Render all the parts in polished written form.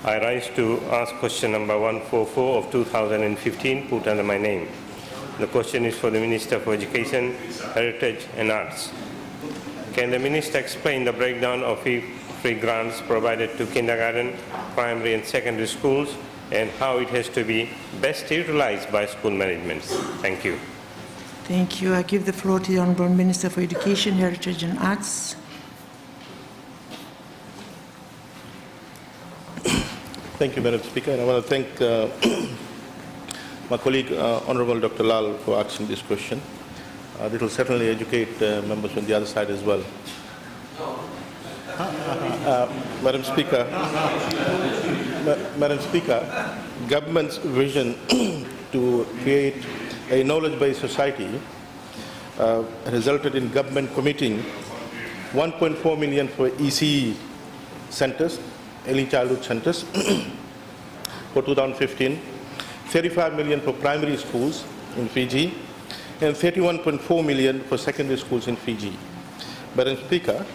I rise to ask question number 144 of 2015, put under my name. The question is for the Minister for Education, Heritage and Arts. Can the Minister explain the breakdown of free grants provided to kindergarten, primary and secondary schools and how it has to be best utilized by school management? Thank you. Thank you. I give the floor to the Honourable Minister for Education, Heritage and Arts. Thank you, Madam Speaker. And I want to thank my colleague, Honourable Dr. Lal, for asking this question. It will certainly educate members on the other side as well. Madam Speaker, government's vision to create a knowledge-based society resulted in government committing 1.4 million for ECE centres, early childhood centres, for 2015, 35 million for primary schools in Fiji, and 31.4 million for secondary schools in Fiji. Madam Speaker,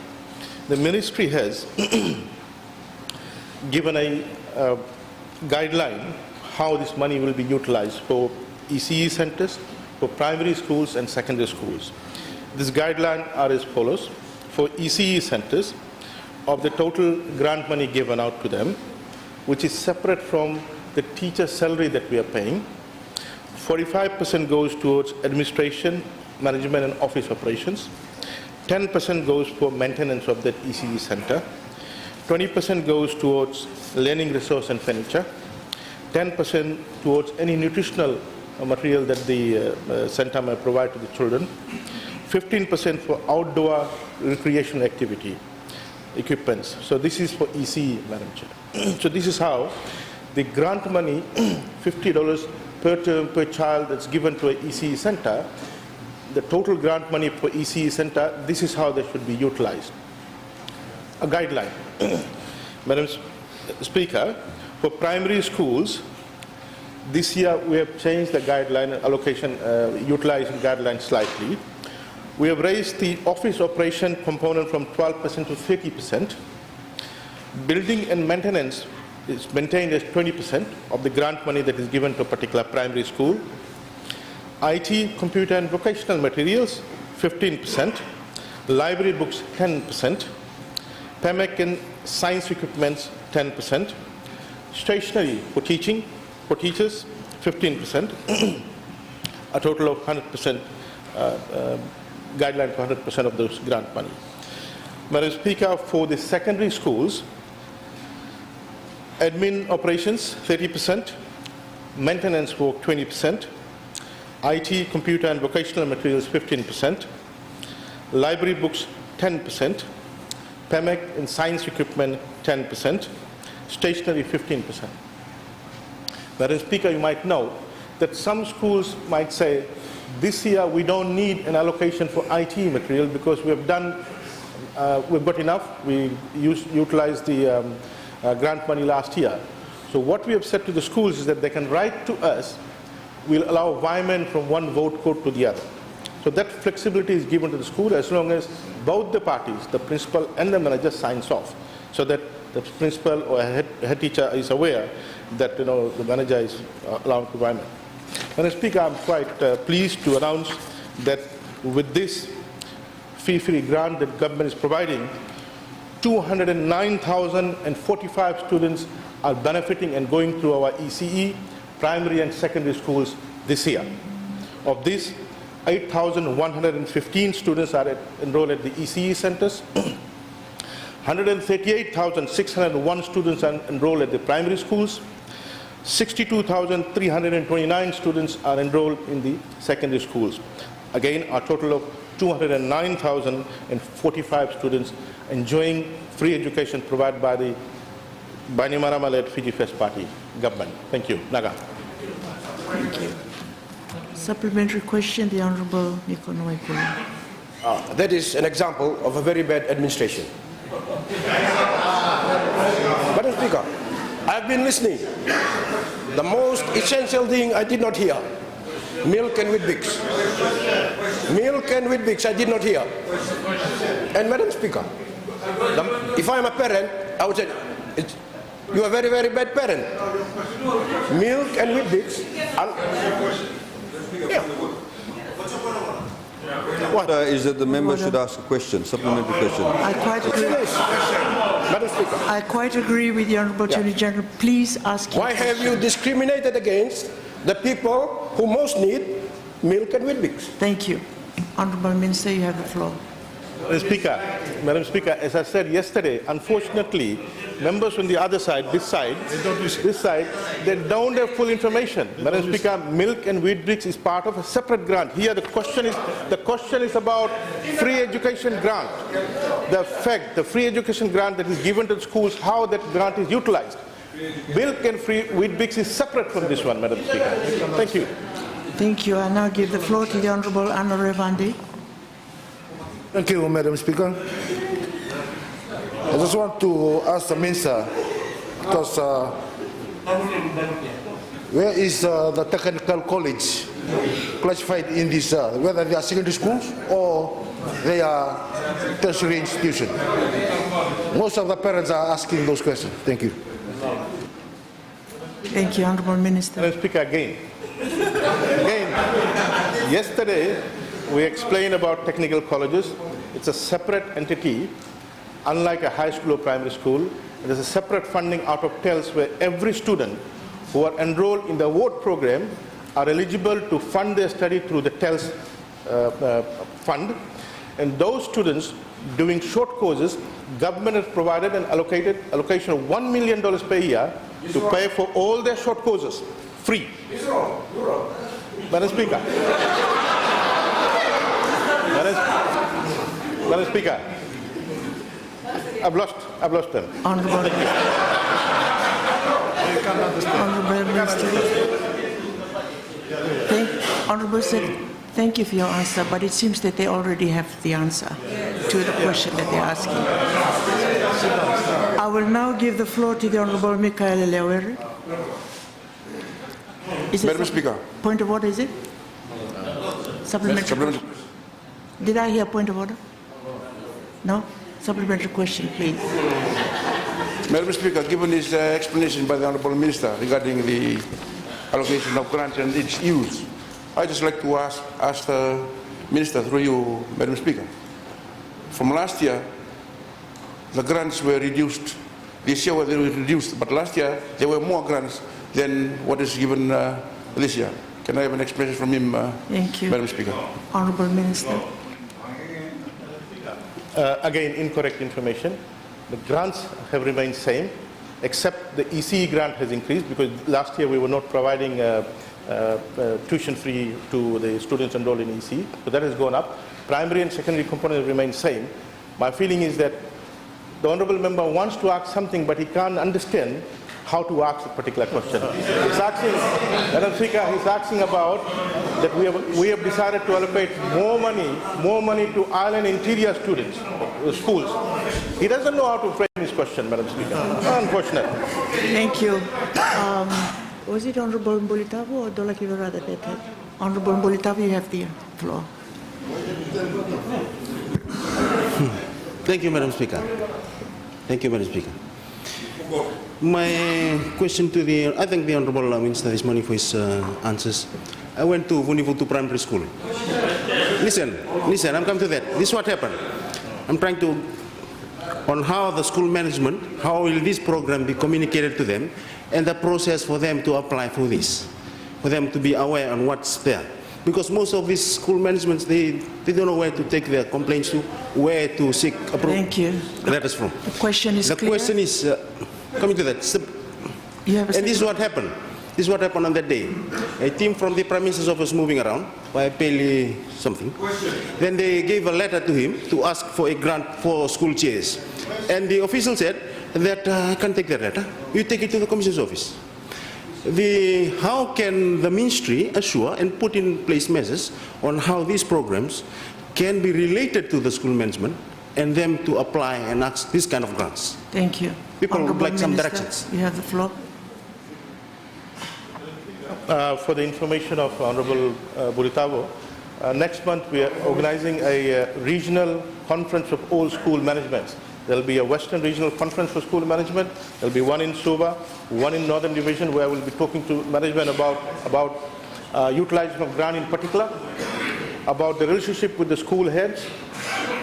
the Ministry has given a guideline how this money will be utilized for ECE centres, for primary schools and secondary schools. These guidelines are as follows. For ECE centres, of the total grant money given out to them, which is separate from the teacher salary that we are paying, 45% goes towards administration, management and office operations, 10% goes for maintenance of that ECE centre, 20% goes towards learning resource and furniture, 10% towards any nutritional material that the centre may provide to the children, 15% for outdoor recreation activity equipments. So this is for ECE, Madam Chair. So this is how the grant money, $50 per term per child that's given to an ECE centre, the total grant money for ECE centre, this is how they should be utilized. A guideline. Madam Speaker, for primary schools, this year we have changed the guideline allocation, utilizing guideline slightly. We have raised the office operation component from 12% to 30%. Building and maintenance is maintained as 20% of the grant money that is given to a particular primary school. IT, computer and vocational materials, 15%. Library books, 10%. PEMEC and science equipments, 10%. Stationery for teaching, for teachers, 15%. A total of 100%. Guideline for 100% of those grant money. Madam Speaker, for the secondary schools, admin operations 30%, maintenance for 20%, IT, computer and vocational materials 15%, library books 10%, PEMEC and science equipment 10%, stationery 15%. Madam Speaker, you might know that some schools might say, this year we don't need an allocation for IT material because we have done, we've got enough. We utilized the grant money last year. So what we have said to the schools is that they can write to us. We'll allow vyman from one vote code to the other. So that flexibility is given to the school as long as both the parties, the principal and the manager, signs off, so that the principal or head teacher is aware that the manager is allowed to vyman. Madam Speaker, I'm quite pleased to announce that with this fee-free grant that government is providing, 209,045 students are benefiting and going through our ECE, primary and secondary schools this year. Of this, 8,115 students are enrolled at the ECE centres, 138,601 students are enrolled at the primary schools, 62,329 students are enrolled in the secondary schools. Again, a total of 209,045 students enjoying free education provided by the Bainimarama-led Fiji First Party government. Thank you. Naga. Thank you. Supplementary question, the Honourable Niko Nowaikula. That is an example of a very bad administration. Madam Speaker, I've been listening. The most essential thing I did not hear. Milk and Weet-Bix. Milk and Weet-Bix I did not hear. And Madam Speaker, if I am a parent, I would say, You are very, very bad parent. Milk and Weet-Bix. What is that the member should ask a question, supplementary question? I quite agree. Madam Speaker. I quite agree with the Honourable Attorney General. Please ask him. Why have you discriminated against the people who most need milk and Weet-Bix? Thank you. Honourable Minister, you have the floor. Madam Speaker, as I said yesterday, unfortunately, members from the other side, this side, they don't have full information. Madam Speaker, milk and Weet-Bix is part of a separate grant. Here the question is about free education grant. The free education grant that is given to the schools, how that grant is utilized. Milk and free Weet-Bix is separate from this one, Madam Speaker. Thank you. Thank you. I now give the floor to the Honourable Anna Revandi. Thank you, Madam Speaker. I just want to ask the Minister, because where is the technical college classified in this, whether they are secondary schools or they are tertiary institutions? Most of the parents are asking those questions. Thank you. Thank you, Honourable Minister. Madam Speaker, again, yesterday we explained about technical colleges. It's a separate entity, unlike a high school or primary school. There's a separate funding out of TELS where every student who are enrolled in the award program are eligible to fund their study through the TELS fund. And those students doing short courses, government has provided an allocation of $1 million per year to pay for all their short courses, free. Madam Speaker. Madam Speaker, I've lost them. Honourable Minister. Honourable Sir, thank you for your answer, but it seems that they already have the answer to the question that they're asking. I will now give the floor to the Honourable Michael Lewere. Madam Speaker. Point of order, is it? Supplementary. Did I hear point of order? No? Supplementary question, please. Madam Speaker, given this explanation by the Honourable Minister regarding the allocation of grants and its use, I'd just like to ask the Minister through you, Madam Speaker. From last year, the grants were reduced. This year they were reduced, but last year there were more grants than what is given this year. Can I have an explanation from him, Thank you. Madam Speaker? Honourable Minister. Again, incorrect information. The grants have remained same, except the ECE grant has increased because last year we were not providing tuition free to the students enrolled in ECE, so that has gone up. Primary and secondary components remain same. My feeling is that the honourable member wants to ask something, but he can't understand how to ask a particular question. He's asking, Madam Speaker, he's asking about that we have decided to allocate more money to island interior students, schools. He doesn't know how to frame his question, Madam Speaker. Unfortunate. Thank you. Was it Honourable Mbulitavu or Dola Kivarada that had? Honourable Mbulitavu, you have the floor. Thank you, Madam Speaker. Thank you, Madam Speaker. My question to I thank the Honourable Minister this morning for his answers. I went to Vunivutu Primary School. Listen, I'm coming to that. This is what happened. I'm trying to, on how the school management, how will this program be communicated to them, and the process for them to apply for this, for them to be aware on what's there. Because most of these school managements, they don't know where to take their complaints to, where to seek approval. Thank you. Letters from. The question is The clear. question is, coming to that, You have a and this is what happened. This is what happened on that day. A team from the Prime Minister's office moving around by Pele something. Then they gave a letter to him to ask for a grant for school chairs. And the official said that I can't take that letter. You take it to the Commission's office. How can the ministry assure and put in place measures on how these programs can be related to the school management and them to apply and ask this kind of grants? Thank you. People would Honourable like some Minister, directions. You have the floor. For the information of Honourable Bulitavo, next month we are organizing a regional conference of all school managements. There will be a Western Regional Conference for School Management. There will be one in Suva, one in Northern Division, where we'll be talking to management about utilization of grant in particular, about the relationship with the school heads.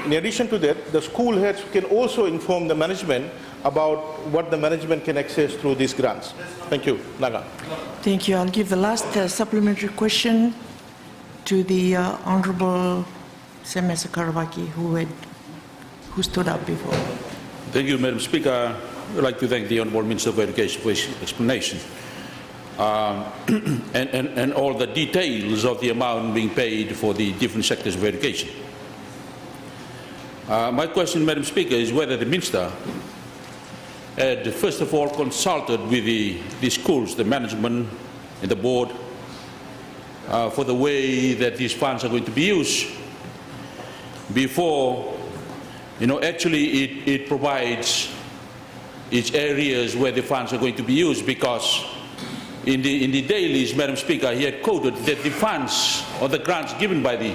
In addition to that, the school heads can also inform the management about what the management can access through these grants. Thank you. Naga. Thank you. I'll give the last supplementary question to the Honorable Semesa Karavaki, who stood up before. Thank you, Madam Speaker. I would like to thank the Honourable Minister of Education for his explanation and all the details of the amount being paid for the different sectors of education. My question, Madam Speaker, is whether the Minister had first of all consulted with the schools, the management and the board for the way that these funds are going to be used before, actually it provides its areas where the funds are going to be used, because in the dailies, Madam Speaker, he had quoted that the funds or the grants given by the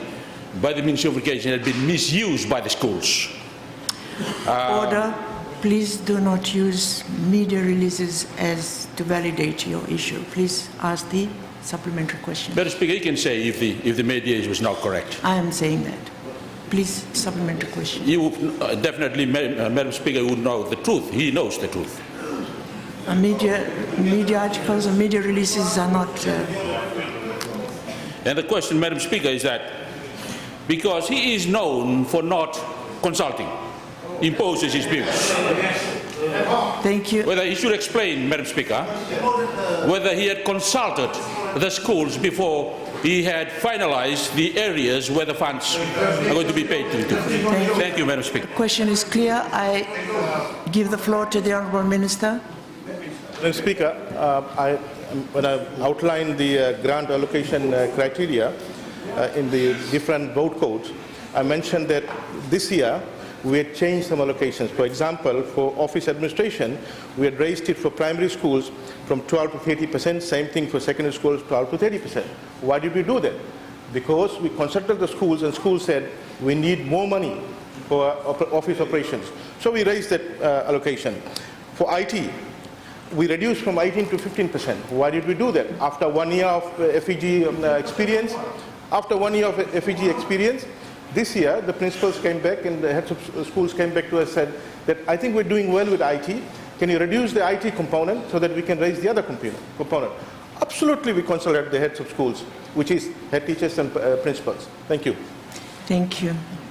Ministry of Education had been misused by the schools. Order. Please do not use media releases as to validate your issue. Please ask the supplementary question. Madam Speaker, you can say if the media was not correct. I am saying that. Please, supplementary question. You definitely, Madam Speaker, would know the truth. He knows the truth. Media articles and media releases are not... And the question, Madam Speaker, is that because he is known for not consulting, imposes his views. Thank you. Whether he should explain, Madam Speaker, whether he had consulted the schools before he had finalized the areas where the funds are going to be paid to. Thank you, Madam Speaker. The question is clear. I give the floor to the Honourable Minister. Madam Speaker, when I outlined the grant allocation criteria in the different vote codes, I mentioned that this year we had changed some allocations. For example, for office administration, we had raised it for primary schools from 12 to 30%, same thing for secondary schools, 12 to 30%. Why did we do that? Because we consulted the schools and schools said we need more money for office operations. So we raised that allocation. For IT, we reduced from 18 to 15%. Why did we do that? After 1 year of FEG experience, this year, the principals came back and the heads of schools came back to us and said that I think we're doing well with IT. Can you reduce the IT component so that we can raise the other component? Absolutely, we consulted the heads of schools, which is head teachers and principals. Thank you. Thank you.